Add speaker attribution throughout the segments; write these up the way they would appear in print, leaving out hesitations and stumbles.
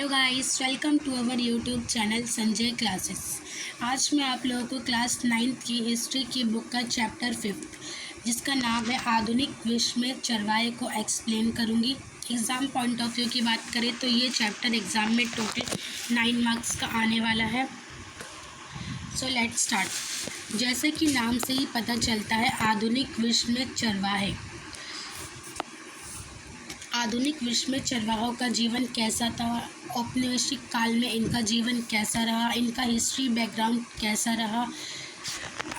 Speaker 1: Hello guys, welcome to our YouTube channel Sanjay classes. आज मैं आप लोगों को क्लास 9th की हिस्ट्री की बुक का चैप्टर 5 जिसका नाम है आधुनिक विश्व में चरवाहे को एक्सप्लेन करूंगी। एग्ज़ाम पॉइंट ऑफ व्यू की बात करें तो ये चैप्टर एग्ज़ाम में टोटल 9 मार्क्स का आने वाला है। So let's start. जैसे कि नाम से ही पता चलता है, आधुनिक विश्व में चरवाहे। आधुनिक विश्व में चरवाहों का जीवन कैसा था, औपनिवेशिक काल में इनका जीवन कैसा रहा, इनका हिस्ट्री बैकग्राउंड कैसा रहा।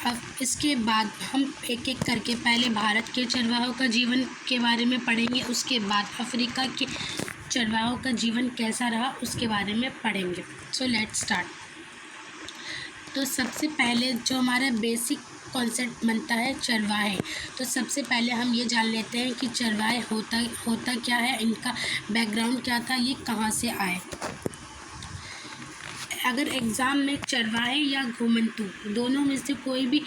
Speaker 1: अब इसके बाद हम एक एक करके पहले भारत के चरवाहों का जीवन के बारे में पढ़ेंगे, उसके बाद अफ्रीका के चरवाहों का जीवन कैसा रहा उसके बारे में पढ़ेंगे। So let's start. तो सबसे पहले जो हमारा बेसिक कॉन्सेप्ट बनता है चरवाहे, तो सबसे पहले हम ये जान लेते हैं कि चरवाहे होता क्या है, इनका बैकग्राउंड क्या था, ये कहाँ से आए। अगर एग्ज़ाम में चरवाहे या घुमंतू दोनों में से कोई भी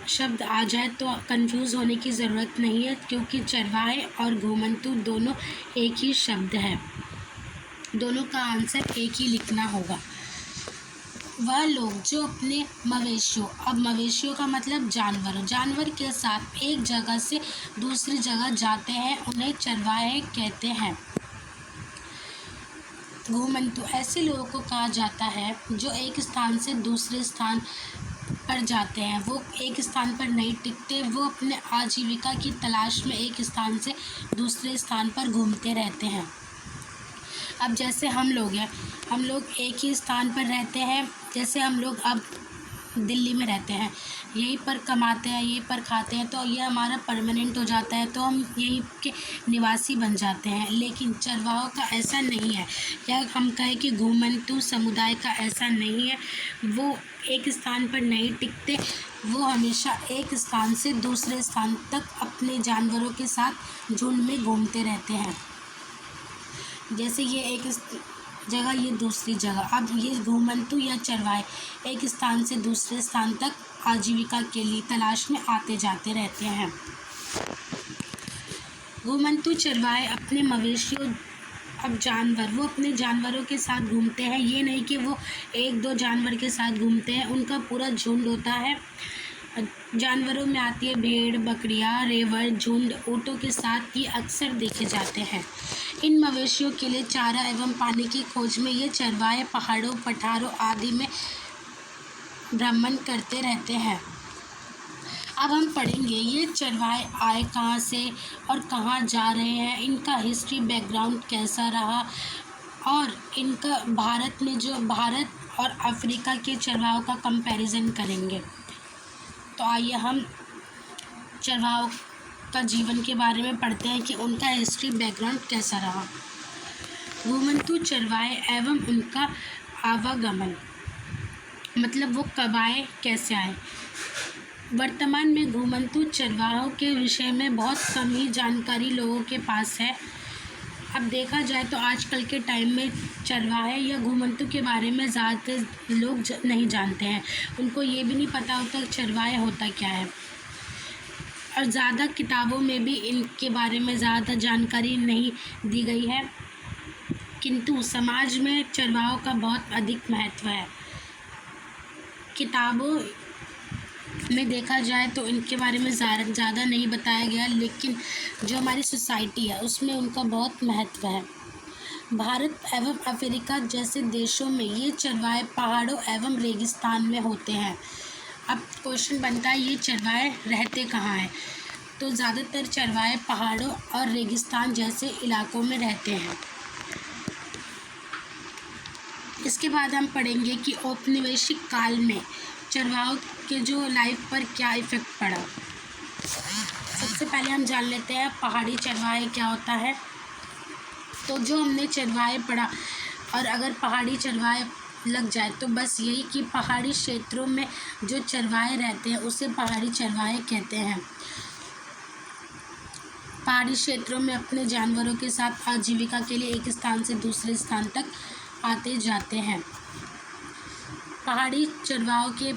Speaker 1: शब्द आ जाए तो कंफ्यूज होने की ज़रूरत नहीं है, क्योंकि चरवाहे और घुमंतू दोनों एक ही शब्द है। दोनों का आंसर एक ही लिखना होगा। वह लोग जो अपने मवेशियों, अब मवेशियों का मतलब जानवर के साथ एक जगह से दूसरी जगह जाते हैं, उन्हें चरवाहे कहते हैं। घुमंतू ऐसे लोगों को कहा जाता है जो एक स्थान से दूसरे स्थान पर जाते हैं। वो एक स्थान पर नहीं टिकते, वो अपने आजीविका की तलाश में एक स्थान से दूसरे स्थान पर घूमते रहते हैं। अब जैसे हम लोग हैं, हम लोग एक ही स्थान पर रहते हैं। जैसे हम लोग अब दिल्ली में रहते हैं, यहीं पर कमाते हैं, यहीं पर खाते हैं, तो ये हमारा परमानेंट हो जाता है, तो हम यहीं के निवासी बन जाते हैं। लेकिन चरवाहों का ऐसा नहीं है, या हम कहें कि घुमंतू समुदाय का ऐसा नहीं है। वो एक स्थान पर नहीं टिकते, वो हमेशा एक स्थान से दूसरे स्थान तक अपने जानवरों के साथ झुंड में घूमते रहते हैं। जैसे ये एक जगह, ये दूसरी जगह। अब ये घुमंतू या चरवाहे एक स्थान से दूसरे स्थान तक आजीविका के लिए तलाश में आते जाते रहते हैं। घुमंतू चरवाहे अपने मवेशियों, अब जानवर, वो अपने जानवरों के साथ घूमते हैं। ये नहीं कि वो एक दो जानवर के साथ घूमते हैं, उनका पूरा झुंड होता है। जानवरों में आती है भेड़, बकरियां, रेवड़, झुंड, ऊँटों के साथ ये अक्सर देखे जाते हैं। इन मवेशियों के लिए चारा एवं पानी की खोज में ये चरवाहे पहाड़ों, पठारों आदि में भ्रमण करते रहते हैं। अब हम पढ़ेंगे ये चरवाहे आए कहाँ से और कहाँ जा रहे हैं, इनका हिस्ट्री बैकग्राउंड कैसा रहा, और इनका भारत में जो भारत और अफ्रीका के चरवाहों का कंपैरिजन करेंगे। तो आइए हम चरवाहों का जीवन के बारे में पढ़ते हैं कि उनका हिस्ट्री बैकग्राउंड कैसा रहा। घुमंतू चरवाहे एवं उनका आवागमन, मतलब वो कब आए, कैसे आए। वर्तमान में घुमंतू चरवाहों के विषय में बहुत कम ही जानकारी लोगों के पास है। अब देखा जाए तो आजकल के टाइम में चरवाहे या घुमंतू के बारे में ज़्यादातर लोग नहीं जानते हैं। उनको ये भी नहीं पता होता चरवाहे होता क्या है, और ज़्यादा किताबों में भी इनके बारे में ज़्यादा जानकारी नहीं दी गई है। किंतु समाज में चरवाहों का बहुत अधिक महत्व है। किताबों में देखा जाए तो इनके बारे में ज़्यादा नहीं बताया गया, लेकिन जो हमारी सोसाइटी है उसमें उनका बहुत महत्व है। भारत एवं अफ्रीका जैसे देशों में ये चरवाहे पहाड़ों एवं रेगिस्तान में होते हैं। अब क्वेश्चन बनता है ये चरवाहे रहते कहाँ हैं, तो ज़्यादातर चरवाहे पहाड़ों और रेगिस्तान जैसे इलाकों में रहते हैं। इसके बाद हम पढ़ेंगे कि औपनिवेशिक काल में चरवाहों के जो लाइफ पर क्या इफ़ेक्ट पड़ा। सबसे पहले हम जान लेते हैं पहाड़ी चरवाहे क्या होता है। तो जो हमने चरवाहे पढ़ा, और अगर पहाड़ी चरवाहे लग जाए तो बस यही कि पहाड़ी क्षेत्रों में जो चरवाहे रहते हैं उसे पहाड़ी चरवाहे कहते हैं। पहाड़ी क्षेत्रों में अपने जानवरों के साथ आजीविका के लिए एक स्थान से दूसरे स्थान तक आते जाते हैं। पहाड़ी चरवाहों के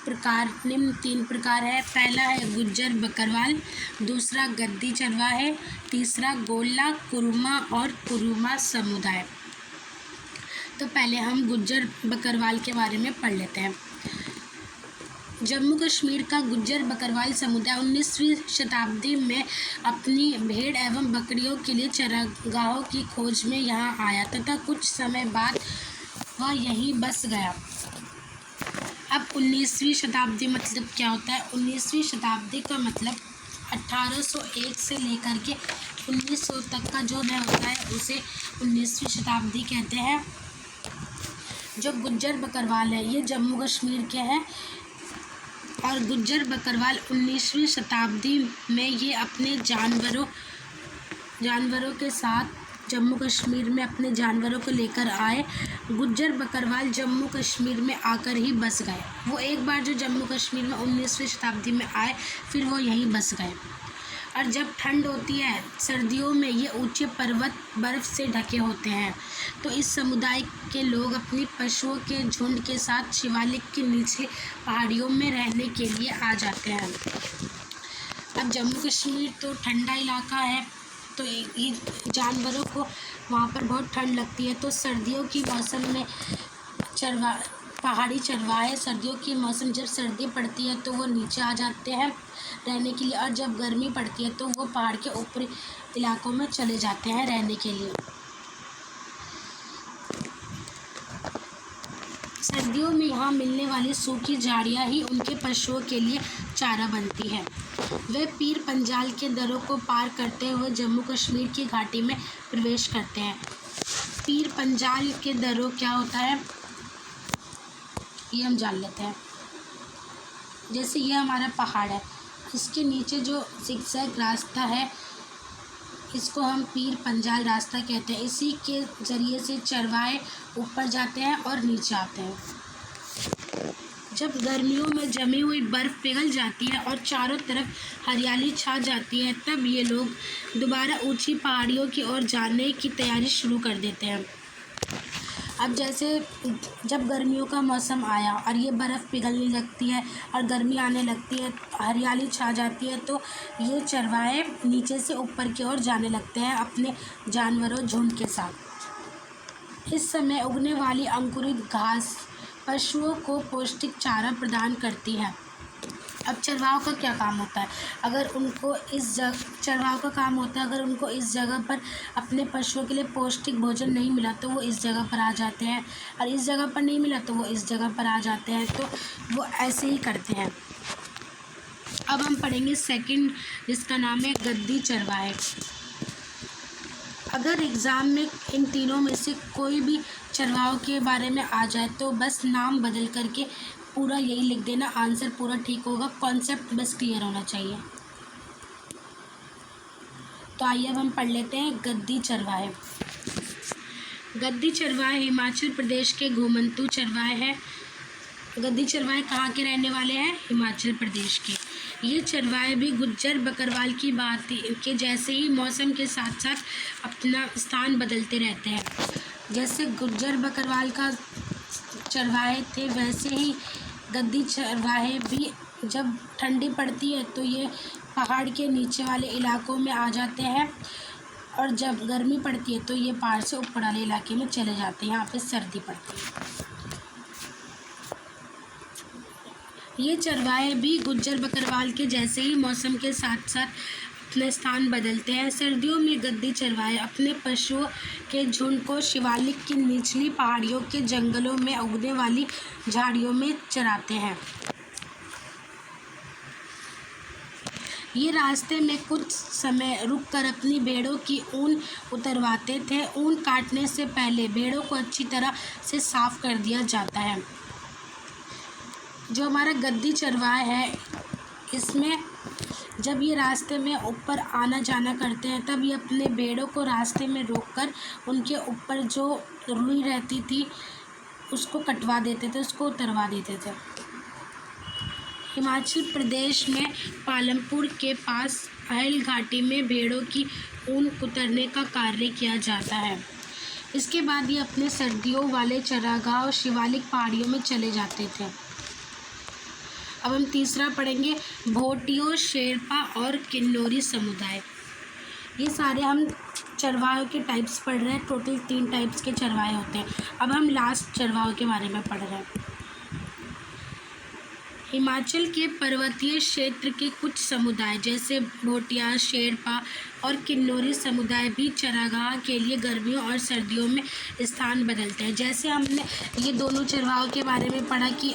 Speaker 1: प्रकार निम्न 3 प्रकार है। पहला है गुज्जर बकरवाल, दूसरा गद्दी चरवाहे, तीसरा गोला, कुरुमा और कुरुमा समुदाय। तो पहले हम गुज्जर बकरवाल के बारे में पढ़ लेते हैं। जम्मू कश्मीर का गुज्जर बकरवाल समुदाय 19वीं शताब्दी में अपनी भेड़ एवं बकरियों के लिए चरागाहों की खोज में यहाँ आया तथा कुछ समय बाद वह यहीं बस गया। अब 19वीं शताब्दी मतलब क्या होता है? 19वीं शताब्दी का मतलब 1801 से लेकर के 1900 तक का जो होता है उसे 19वीं शताब्दी कहते हैं। जो गुज्जर बकरवाल है ये जम्मू कश्मीर के हैं और गुज्जर बकरवाल 19वीं शताब्दी में ये अपने जानवरों के साथ जम्मू कश्मीर में अपने जानवरों को लेकर आए। गुज्जर बकरवाल जम्मू कश्मीर में आकर ही बस गए। वो एक बार जो जम्मू कश्मीर में 19वीं शताब्दी में आए फिर वो यहीं बस गए। और जब ठंड होती है सर्दियों में ये ऊंचे पर्वत बर्फ़ से ढके होते हैं, तो इस समुदाय के लोग अपनी पशुओं के झुंड के साथ शिवालिक के निचले पहाड़ियों में रहने के लिए आ जाते हैं। अब जम्मू कश्मीर तो ठंडा इलाका है, तो ये जानवरों को वहाँ पर बहुत ठंड लगती है। तो सर्दियों की मौसम में पहाड़ी चरवाहे सर्दियों की मौसम जब सर्दी पड़ती है तो वो नीचे आ जाते हैं रहने के लिए, और जब गर्मी पड़ती है तो वो पहाड़ के ऊपरी इलाकों में चले जाते हैं रहने के लिए। सर्दियों में यहाँ मिलने वाली सूखी झाड़ियाँ ही उनके पशुओं के लिए चारा बनती है। वे पीर पंजाल के दर्रों को पार करते हुए जम्मू कश्मीर की घाटी में प्रवेश करते हैं। पीर पंजाल के दर्रों क्या होता है ये हम जान लेते हैं। जैसे ये हमारा पहाड़ है, इसके नीचे जो ज़िगज़ैग रास्ता है इसको हम पीर पंजाल रास्ता कहते हैं। इसी के ज़रिए से चरवाहे ऊपर जाते हैं और नीचे आते हैं। जब गर्मियों में जमी हुई बर्फ़ पिघल जाती है और चारों तरफ हरियाली छा जाती है तब ये लोग दोबारा ऊंची पहाड़ियों की ओर जाने की तैयारी शुरू कर देते हैं। अब जैसे जब गर्मियों का मौसम आया और ये बर्फ़ पिघलने लगती है और गर्मी आने लगती है, हरियाली छा जाती है, तो ये चरवाहे नीचे से ऊपर की ओर जाने लगते हैं अपने जानवरों झुंड के साथ। इस समय उगने वाली अंकुरित घास पशुओं को पौष्टिक चारा प्रदान करती है। अब चरवाहों का क्या काम होता है? अगर उनको चरवाहों का काम होता है अगर उनको इस जगह पर अपने पशुओं के लिए पौष्टिक भोजन नहीं मिला तो वो इस जगह पर आ जाते हैं, और इस जगह पर नहीं मिला तो वो इस जगह पर आ जाते हैं। तो वो ऐसे ही करते हैं। अब हम पढ़ेंगे सेकंड, जिसका नाम है गद्दी चरवाहे। अगर एग्ज़ाम में इन तीनों में से कोई भी चरवाहों के बारे में आ जाए तो बस नाम बदल करके पूरा यही लिख देना, आंसर पूरा ठीक होगा, कॉन्सेप्ट बस क्लियर होना चाहिए। तो आइए अब हम पढ़ लेते हैं गद्दी चरवाहे। गद्दी चरवाहे हिमाचल प्रदेश के घुमंतू चरवाहे हैं। गद्दी चरवाहे कहाँ के रहने वाले हैं? हिमाचल प्रदेश के। ये चरवाहे भी गुज्जर बकरवाल की भांति के जैसे ही मौसम के साथ साथ अपना स्थान बदलते रहते हैं। जैसे गुज्जर बकरवाल का चरवाहे थे वैसे ही गद्दी चरवाहे भी जब ठंडी पड़ती है तो ये पहाड़ के नीचे वाले इलाकों में आ जाते हैं, और जब गर्मी पड़ती है तो ये पहाड़ से ऊपर वाले इलाके में चले जाते हैं, यहाँ पे सर्दी पड़ती है। ये चरवाहे भी गुज्जर बकरवाल के जैसे ही मौसम के साथ साथ अपने स्थान बदलते हैं। सर्दियों में गद्दी चरवाहे अपने पशुओं के झुंड को शिवालिक की निचली पहाड़ियों के जंगलों में उगने वाली झाड़ियों में चराते हैं। ये रास्ते में कुछ समय रुककर अपनी भेड़ों की ऊन उतरवाते थे। ऊन काटने से पहले भेड़ों को अच्छी तरह से साफ कर दिया जाता है। जो हमारा गद्दी चरवाहा है इसमें जब ये रास्ते में ऊपर आना जाना करते हैं तब ये अपने भेड़ों को रास्ते में रोककर उनके ऊपर जो रुई रहती थी उसको कटवा देते थे, उसको उतरवा देते थे। हिमाचल प्रदेश में पालमपुर के पास अहल घाटी में भेड़ों की ऊन उतरने का कार्य किया जाता है। इसके बाद ये अपने सर्दियों वाले चरागाह और शिवालिक पहाड़ियों में चले जाते थे। अब हम तीसरा पढ़ेंगे भोटियो, शेरपा और किन्नौरी समुदाय। ये सारे हम चरवाहों के टाइप्स पढ़ रहे हैं। टोटल 3 टाइप्स के चरवाहे होते हैं। अब हम लास्ट चरवाहों के बारे में पढ़ रहे हैं। हिमाचल के पर्वतीय क्षेत्र के कुछ समुदाय जैसे भोटिया, शेरपा और किन्नौरी समुदाय भी चरागाह के लिए गर्मियों और सर्दियों में स्थान बदलते हैं। जैसे हमने ये दोनों चरवाहों के बारे में पढ़ा कि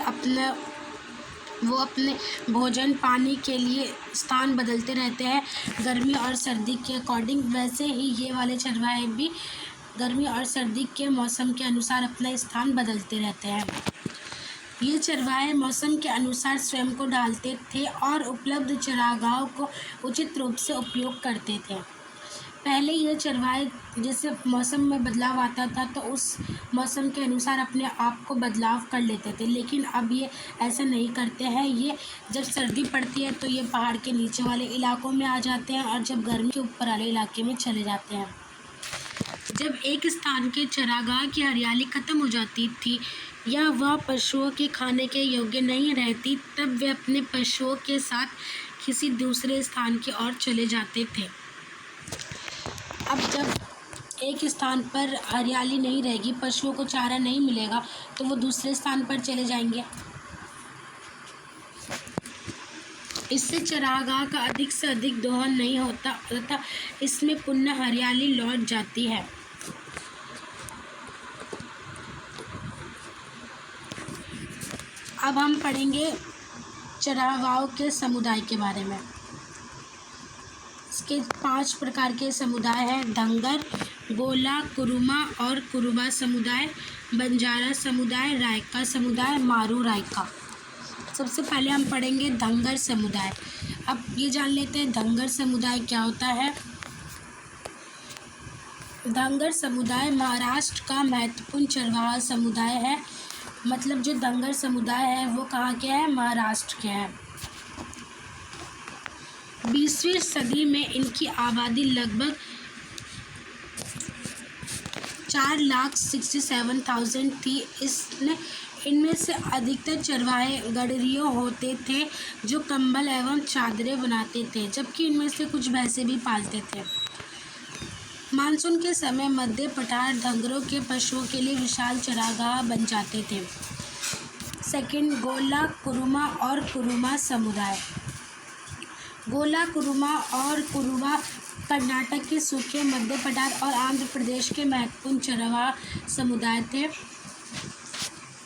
Speaker 1: वो अपने भोजन पानी के लिए स्थान बदलते रहते हैं गर्मी और सर्दी के अकॉर्डिंग, वैसे ही ये वाले चरवाहे भी गर्मी और सर्दी के मौसम के अनुसार अपना स्थान बदलते रहते हैं। ये चरवाहे मौसम के अनुसार स्वयं को ढालते थे और उपलब्ध चरागाहों को उचित रूप से उपयोग करते थे। पहले ये चरवाहे जैसे मौसम में बदलाव आता था तो उस मौसम के अनुसार अपने आप को बदलाव कर लेते थे, लेकिन अब ये ऐसा नहीं करते हैं। ये जब सर्दी पड़ती है तो ये पहाड़ के नीचे वाले इलाकों में आ जाते हैं और जब गर्मी के ऊपर वाले इलाके में चले जाते हैं। जब एक स्थान के चरागाह की हरियाली खत्म हो जाती थी या वह पशुओं के खाने के योग्य नहीं रहती, तब वे अपने पशुओं के साथ किसी दूसरे स्थान की ओर चले जाते थे। अब जब एक स्थान पर हरियाली नहीं रहेगी, पशुओं को चारा नहीं मिलेगा, तो वो दूसरे स्थान पर चले जाएंगे। इससे चरागाह का अधिक से अधिक दोहन नहीं होता तथा इसमें पुनः हरियाली लौट जाती है। अब हम पढ़ेंगे चरवाहों के समुदाय के बारे में। इसके 5 प्रकार के समुदाय हैं: धंगर, गोला, कुरुमा और कुरुबा समुदाय, बंजारा समुदाय, रायका समुदाय, मारू रायका। सबसे पहले हम पढ़ेंगे धंगर समुदाय। अब ये जान लेते हैं धंगर समुदाय क्या होता है। धंगर समुदाय महाराष्ट्र का महत्वपूर्ण चरवाहा समुदाय है। मतलब जो धंगर समुदाय है वो कहाँ के हैं? महाराष्ट्र के हैं। 20वीं सदी में इनकी आबादी लगभग 4,67,000 थी। इनमें से अधिकतर चरवाहे गडरियों होते थे जो कंबल एवं चादरें बनाते थे, जबकि इनमें से कुछ भैंसें भी पालते थे। मानसून के समय मध्य पठार धंगरों के पशुओं के लिए विशाल चरागाह बन जाते थे। सेकंड, गोला, कुरुमा और कुरुमा समुदाय। गोला, कुरुमा और कुरुबा कर्नाटक के सूखे मध्य पठार और आंध्र प्रदेश के महत्वपूर्ण चरवाहा समुदाय थे।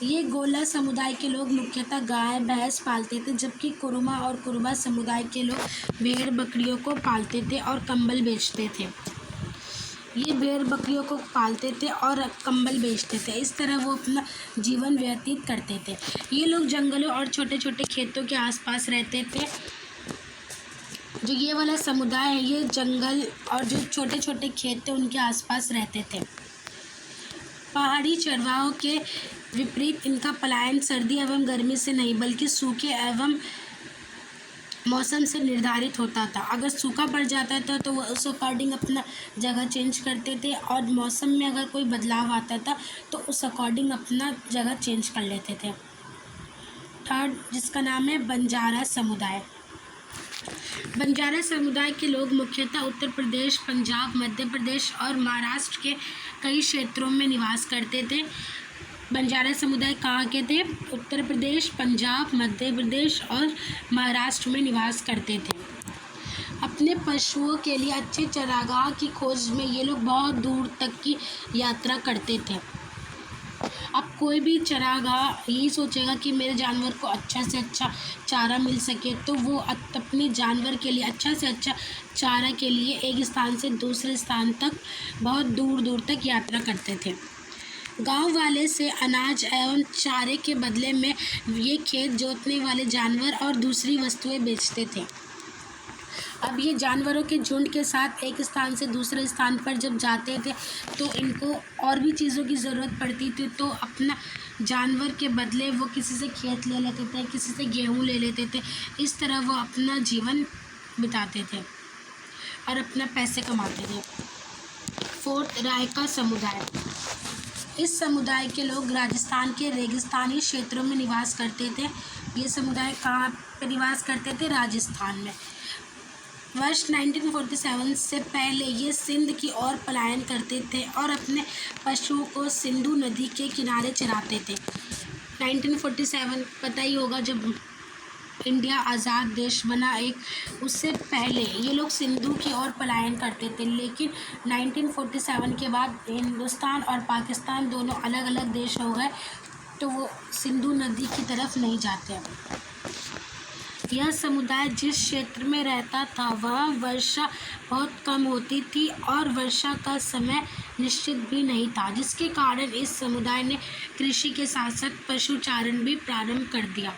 Speaker 1: ये गोला समुदाय के लोग मुख्यतः गाय भैंस पालते थे, जबकि कुरुमा और कुरुबा समुदाय के लोग भेड़ बकरियों को पालते थे और कंबल बेचते थे। ये भेड़ बकरियों को पालते थे और कंबल बेचते थे। इस तरह वो अपना जीवन व्यतीत करते थे। ये लोग जंगलों और छोटे छोटे खेतों के आसपास रहते थे। जो ये वाला समुदाय है ये जंगल और जो छोटे छोटे खेत थे उनके आसपास रहते थे। पहाड़ी चरवाहों के विपरीत इनका पलायन सर्दी एवं गर्मी से नहीं बल्कि सूखे एवं मौसम से निर्धारित होता था। अगर सूखा पड़ जाता था तो वो उस अकॉर्डिंग अपना जगह चेंज करते थे और मौसम में अगर कोई बदलाव आता था तो उस अकॉर्डिंग अपना जगह चेंज कर लेते थे। थर्ड, जिसका नाम है बंजारा समुदाय। बंजारा समुदाय के लोग मुख्यतः उत्तर प्रदेश, पंजाब, मध्य प्रदेश और महाराष्ट्र के कई क्षेत्रों में निवास करते थे। बंजारा समुदाय कहाँ के थे? उत्तर प्रदेश, पंजाब, मध्य प्रदेश और महाराष्ट्र में निवास करते थे। अपने पशुओं के लिए अच्छे चरागाह की खोज में ये लोग बहुत दूर तक की यात्रा करते थे। अब कोई भी चरागाह यही सोचेगा कि मेरे जानवर को अच्छा से अच्छा चारा मिल सके, तो वो अपने जानवर के लिए अच्छा से अच्छा चारा के लिए एक स्थान से दूसरे स्थान तक बहुत दूर दूर तक यात्रा करते थे। गांव वाले से अनाज एवं चारे के बदले में ये खेत जोतने वाले जानवर और दूसरी वस्तुएं बेचते थे। अब ये जानवरों के झुंड के साथ एक स्थान से दूसरे स्थान पर जब जाते थे तो इनको और भी चीज़ों की ज़रूरत पड़ती थी, तो अपना जानवर के बदले वो किसी से खेत ले लेते थे, किसी से गेहूँ ले लेते थे। इस तरह वो अपना जीवन बिताते थे और अपना पैसे कमाते थे। फोर्थ, रायका समुदाय। इस समुदाय के लोग राजस्थान के रेगिस्तानी क्षेत्रों में निवास करते थे। ये समुदाय कहाँ पर निवास करते थे? राजस्थान में। वर्ष 1947 से पहले ये सिंध की ओर पलायन करते थे और अपने पशुओं को सिंधु नदी के किनारे चराते थे। 1947 पता ही होगा, जब इंडिया आज़ाद देश बना एक, उससे पहले ये लोग सिंधु की ओर पलायन करते थे। लेकिन 1947 के बाद हिंदुस्तान और पाकिस्तान दोनों अलग अलग देश हो गए, तो वो सिंधु नदी की तरफ नहीं जाते। यह समुदाय जिस क्षेत्र में रहता था वहाँ वर्षा बहुत कम होती थी और वर्षा का समय निश्चित भी नहीं था, जिसके कारण इस समुदाय ने कृषि के साथ साथ पशुचारण भी प्रारंभ कर दिया।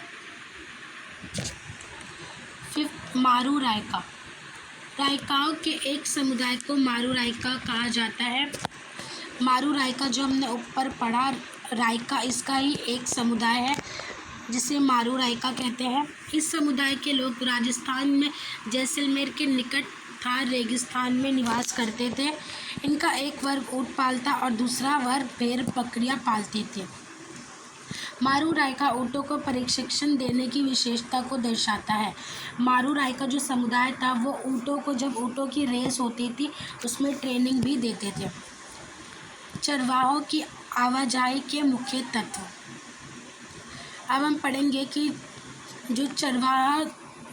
Speaker 1: फिफ्थ, मारू रायका। रायकाओं के एक समुदाय को मारू रायका कहा जाता है। मारू रायका जो हमने ऊपर पढ़ा, रायका इसका ही एक समुदाय है जिसे मारू रायका कहते हैं। इस समुदाय के लोग राजस्थान में जैसलमेर के निकट थार रेगिस्तान में निवास करते थे। इनका एक वर्ग ऊँट पालता और दूसरा वर्ग भेड़ बकरियां पालते थे। मारू रायका ऊँटों को प्रशिक्षण देने की विशेषता को दर्शाता है। मारू रायका जो समुदाय था वो ऊँटों को, जब ऊँटों की रेस होती थी उसमें ट्रेनिंग भी देते थे। चरवाहों की आवाजाही के मुख्य तत्व। अब हम पढ़ेंगे कि जो चरवाहा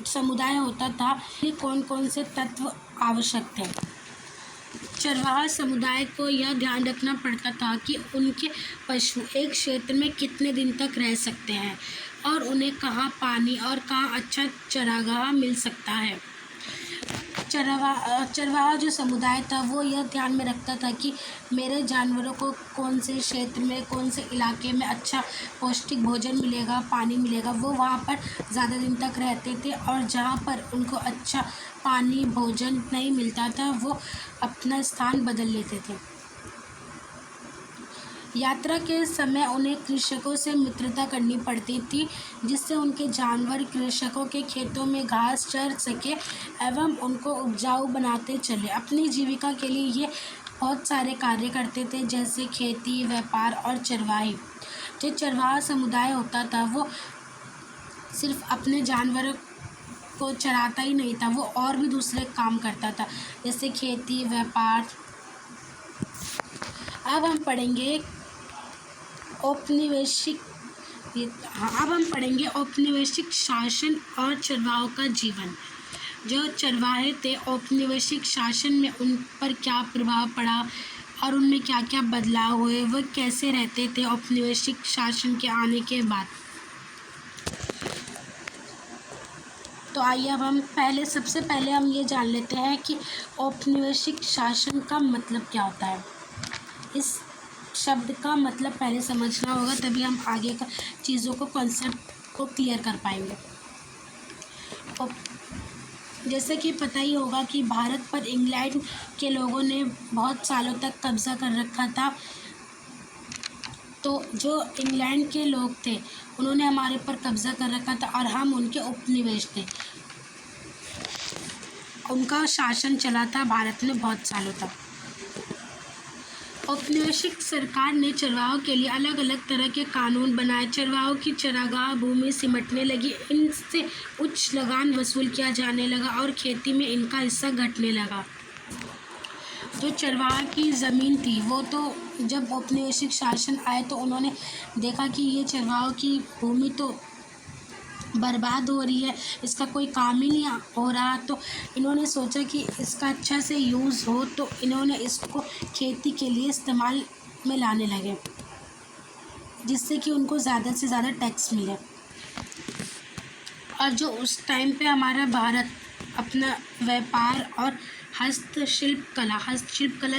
Speaker 1: समुदाय होता था ये कौन कौन से तत्व आवश्यक थे। चरवाहा समुदाय को यह ध्यान रखना पड़ता था कि उनके पशु एक क्षेत्र में कितने दिन तक रह सकते हैं और उन्हें कहाँ पानी और कहाँ अच्छा चरागाह मिल सकता है। चरवाहा जो समुदाय था वो यह ध्यान में रखता था कि मेरे जानवरों को कौन से क्षेत्र में, कौन से इलाके में अच्छा पौष्टिक भोजन मिलेगा, पानी मिलेगा। वो वहाँ पर ज़्यादा दिन तक रहते थे और जहाँ पर उनको अच्छा पानी भोजन नहीं मिलता था वो अपना स्थान बदल लेते थे। यात्रा के समय उन्हें कृषकों से मित्रता करनी पड़ती थी जिससे उनके जानवर कृषकों के खेतों में घास चर सके एवं उनको उपजाऊ बनाते चले। अपनी जीविका के लिए ये बहुत सारे कार्य करते थे, जैसे खेती, व्यापार और चरवाही। जो चरवाहा समुदाय होता था वो सिर्फ अपने जानवरों को चराता ही नहीं था, वो और भी दूसरे काम करता था, जैसे खेती, व्यापार। अब हम पढ़ेंगे औपनिवेशिक शासन और चरवाहों का जीवन। जो चरवाहे थे औपनिवेशिक शासन में उन पर क्या प्रभाव पड़ा और उनमें क्या क्या बदलाव हुए, वह कैसे रहते थे औपनिवेशिक शासन के आने के बाद। तो आइए अब हम सबसे पहले हम ये जान लेते हैं कि औपनिवेशिक शासन का मतलब क्या होता है। इस शब्द का मतलब पहले समझना होगा, तभी हम आगे का चीज़ों को, कॉन्सेप्ट को क्लियर कर पाएंगे। जैसे कि पता ही होगा कि भारत पर इंग्लैंड के लोगों ने बहुत सालों तक कब्ज़ा कर रखा था। तो जो इंग्लैंड के लोग थे उन्होंने हमारे ऊपर कब्ज़ा कर रखा था और हम उनके उपनिवेश थे। उनका शासन चला था भारत में बहुत सालों तक। औपनिवेशिक सरकार ने चरवाहों के लिए अलग अलग तरह के कानून बनाए। चरवाहों की चरागाह भूमि सिमटने लगी, इनसे उच्च लगान वसूल किया जाने लगा और खेती में इनका हिस्सा घटने लगा। जो चरवाहा की ज़मीन थी वो तो जब औपनिवेशिक शासन आए तो उन्होंने देखा कि ये चरवाहों की भूमि तो बर्बाद हो रही है, इसका कोई काम ही नहीं हो रहा, तो इन्होंने सोचा कि इसका अच्छा से यूज़ हो, तो इन्होंने इसको खेती के लिए इस्तेमाल में लाने लगे, जिससे कि उनको ज़्यादा से ज़्यादा टैक्स मिले। और जो उस टाइम पे हमारा भारत अपना व्यापार और हस्तशिल्प कला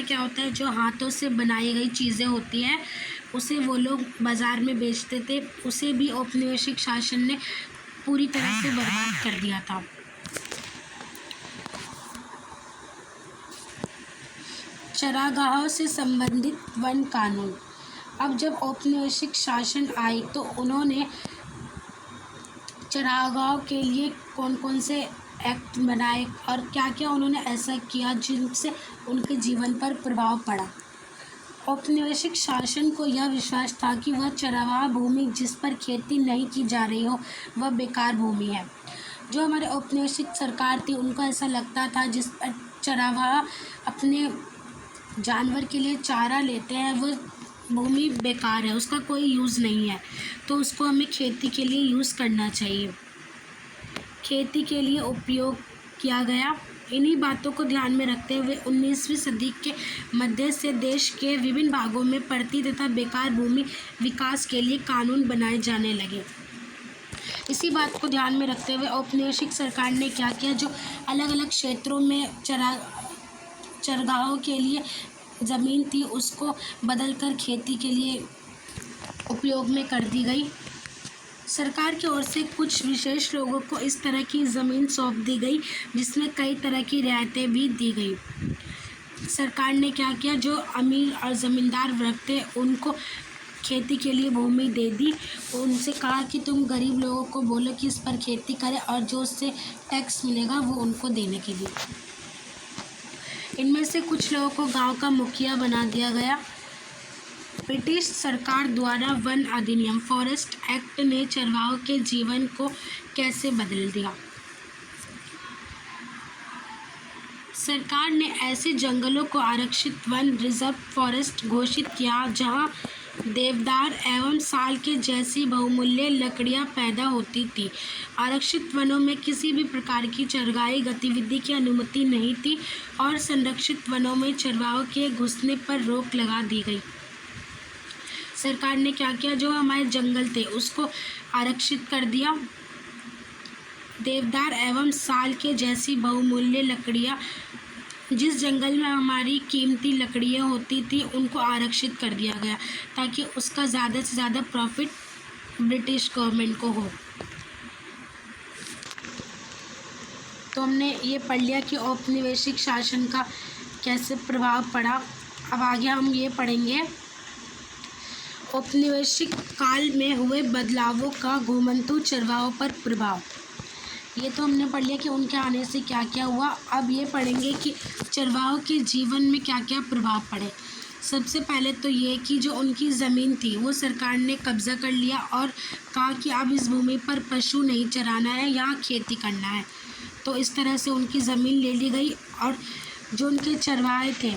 Speaker 1: क्या होता है, जो हाथों से बनाई गई चीज़ें होती हैं उसे वो लोग बाज़ार में बेचते थे, उसे भी औपनिवेशिक शासन ने पूरी तरह से बर्बाद कर दिया था। चरागाहों से संबंधित वन कानून। अब जब औपनिवेशिक शासन आई तो उन्होंने चरागाहों के लिए कौन कौन से एक्ट बनाए और क्या क्या उन्होंने ऐसा किया जिनसे उनके जीवन पर प्रभाव पड़ा। औपनिवेशिक शासन को यह विश्वास था कि वह चरागाह भूमि जिस पर खेती नहीं की जा रही हो वह बेकार भूमि है। जो हमारे औपनिवेशिक सरकार थी उनको ऐसा लगता था जिस चरावाहा अपने जानवर के लिए चारा लेते हैं वो भूमि बेकार है, उसका कोई यूज़ नहीं है, तो उसको हमें खेती के लिए यूज़ करना चाहिए, खेती के लिए उपयोग किया गया। इन्हीं बातों को ध्यान में रखते हुए 19वीं सदी के मध्य से देश के विभिन्न भागों में पड़ती तथा बेकार भूमि विकास के लिए कानून बनाए जाने लगे। इसी बात को ध्यान में रखते हुए औपनिवेशिक सरकार ने क्या किया, जो अलग अलग क्षेत्रों में चरगाहों के लिए ज़मीन थी उसको बदलकर खेती के लिए उपयोग में कर दी गई। सरकार की ओर से कुछ विशेष लोगों को इस तरह की ज़मीन सौंप दी गई जिसमें कई तरह की रियायतें भी दी गई। सरकार ने क्या किया, जो अमीर और ज़मींदार वर्ग थे उनको खेती के लिए भूमि दे दी। उनसे कहा कि तुम गरीब लोगों को बोलो कि इस पर खेती करें और जो उससे टैक्स मिलेगा वो उनको देने के लिए। इनमें से कुछ लोगों को गांव का मुखिया बना दिया गया। ब्रिटिश सरकार द्वारा वन अधिनियम फॉरेस्ट एक्ट ने चरवाहों के जीवन को कैसे बदल दिया। सरकार ने ऐसे जंगलों को आरक्षित वन रिजर्व फॉरेस्ट घोषित किया जहां देवदार एवं साल के जैसी बहुमूल्य लकड़ियां पैदा होती थी। आरक्षित वनों में किसी भी प्रकार की चरगाई गतिविधि की अनुमति नहीं थी और संरक्षित वनों में चरवाहों के घुसने पर रोक लगा दी गई। सरकार ने क्या किया, जो हमारे जंगल थे उसको आरक्षित कर दिया। देवदार एवं साल के जैसी बहुमूल्य लकड़ियां, जिस जंगल में हमारी कीमती लकड़ियां होती थी उनको आरक्षित कर दिया गया ताकि उसका ज़्यादा से ज़्यादा प्रॉफिट ब्रिटिश गवर्नमेंट को हो। तो हमने ये पढ़ लिया कि औपनिवेशिक शासन का कैसे प्रभाव पड़ा। अब आगे हम ये पढ़ेंगे औपनिवेशिक काल में हुए बदलावों का घुमंतू चरवाहों पर प्रभाव। ये तो हमने पढ़ लिया कि उनके आने से क्या क्या हुआ। अब ये पढ़ेंगे कि चरवाहों के जीवन में क्या क्या प्रभाव पड़े। सबसे पहले तो ये कि जो उनकी ज़मीन थी वो सरकार ने कब्ज़ा कर लिया और कहा कि अब इस भूमि पर पशु नहीं चराना है, यहाँ खेती करना है। तो इस तरह से उनकी ज़मीन ले ली गई और जो उनके चरवाहे थे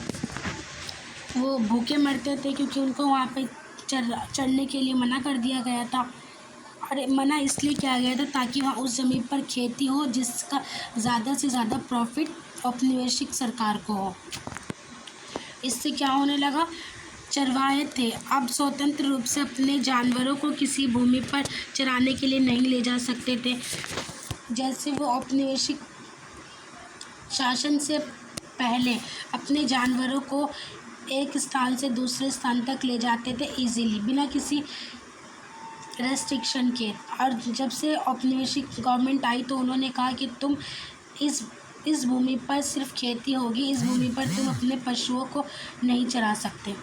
Speaker 1: वो भूखे मरते थे क्योंकि उनको वहाँ पे चरने के लिए मना कर दिया गया था। और मना इसलिए किया गया था ताकि वहाँ उस ज़मीन पर खेती हो जिसका ज़्यादा से ज़्यादा प्रॉफिट औपनिवेशिक सरकार को हो। इससे क्या होने लगा, चरवाहे थे अब स्वतंत्र रूप से अपने जानवरों को किसी भूमि पर चराने के लिए नहीं ले जा सकते थे। जैसे वो औपनिवेशिक शासन से पहले अपने जानवरों को एक स्थान से दूसरे स्थान तक ले जाते थे इजीली बिना किसी रेस्ट्रिक्शन के। और जब से औपनिवेशिक गवर्नमेंट आई तो उन्होंने कहा कि तुम इस भूमि पर सिर्फ खेती होगी, इस भूमि पर तुम अपने पशुओं को नहीं चरा सकते।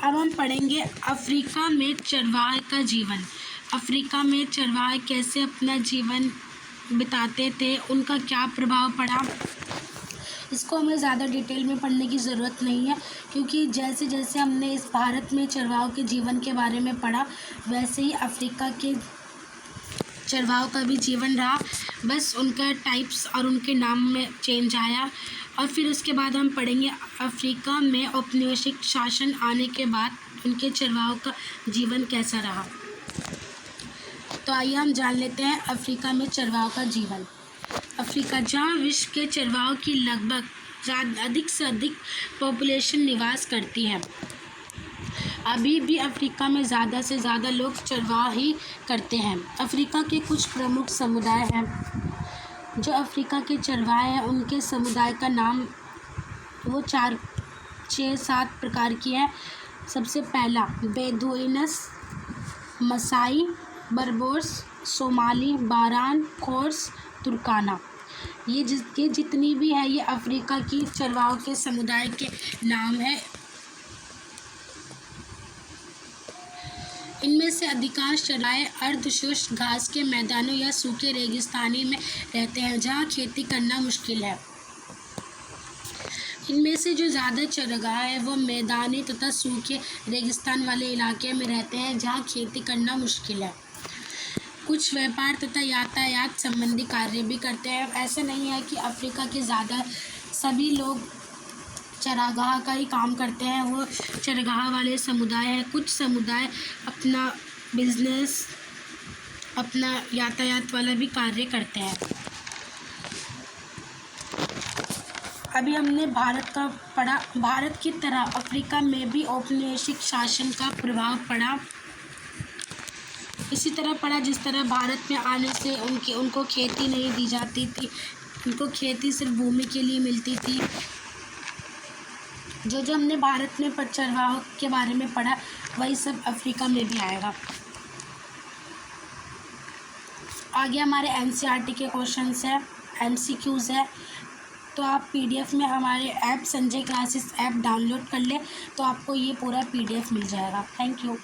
Speaker 1: अब हम पढ़ेंगे अफ्रीका में चरवाहे का जीवन। अफ्रीका में चरवाहे कैसे अपना जीवन बिताते थे, उनका क्या प्रभाव पड़ा, इसको हमें ज़्यादा डिटेल में पढ़ने की ज़रूरत नहीं है क्योंकि जैसे जैसे हमने इस भारत में चरवाहों के जीवन के बारे में पढ़ा वैसे ही अफ्रीका के चरवाहों का भी जीवन रहा, बस उनका टाइप्स और उनके नाम में चेंज आया। और फिर उसके बाद हम पढ़ेंगे अफ्रीका में औपनिवेशिक शासन आने के बाद उनके चरवाहों का जीवन कैसा रहा। तो आइए हम जान लेते हैं अफ्रीका में चरवाहों का जीवन। अफ्रीका, जहाँ विश्व के चरवाहों की लगभग अधिक से अधिक पॉपुलेशन निवास करती है। अभी भी अफ्रीका में ज़्यादा से ज़्यादा लोग चरवाह ही करते हैं। अफ्रीका के कुछ प्रमुख समुदाय हैं। जो अफ्रीका के चरवाहे हैं उनके समुदाय का नाम वो 4-6-7 प्रकार की है। सबसे पहला बेदुइनस, मसाई, बर्बोस, सोमाली, बारान, कोर्स, तुर्काना। ये जितनी भी है ये अफ्रीका की चरवाहों के समुदाय के नाम है। इनमें से अधिकांश चरवाहे अर्धशुष्क घास के मैदानों या सूखे रेगिस्तानी में रहते हैं जहाँ खेती करना मुश्किल है। इनमें से जो ज़्यादा चरगाह है वो मैदानी तथा सूखे रेगिस्तान वाले इलाके में रहते हैं जहाँ खेती करना मुश्किल है। कुछ व्यापार तथा यातायात संबंधी कार्य भी करते हैं। ऐसा नहीं है कि अफ्रीका के ज़्यादा सभी लोग चरागाह का ही काम करते हैं, वो चरागाह वाले समुदाय हैं। कुछ समुदाय अपना बिजनेस, अपना यातायात वाला भी कार्य करते हैं। अभी हमने भारत का पढ़ा। भारत की तरह अफ्रीका में भी औपनिवेशिक शासन का प्रभाव पड़ा। इसी तरह पड़ा जिस तरह भारत में आने से उनको खेती नहीं दी जाती थी, उनको खेती सिर्फ भूमि के लिए मिलती थी। जो हमने भारत में चरवाहों के बारे में पढ़ा, वही सब अफ्रीका में भी आएगा। आगे हमारे एनसीईआरटी के क्वेश्चंस है, एमसीक्यूज़ है। तो आप पीडीएफ में हमारे app Sanjay classes app download कर लें, तो आपको ये पूरा पीडीएफ मिल जाएगा। Thank you.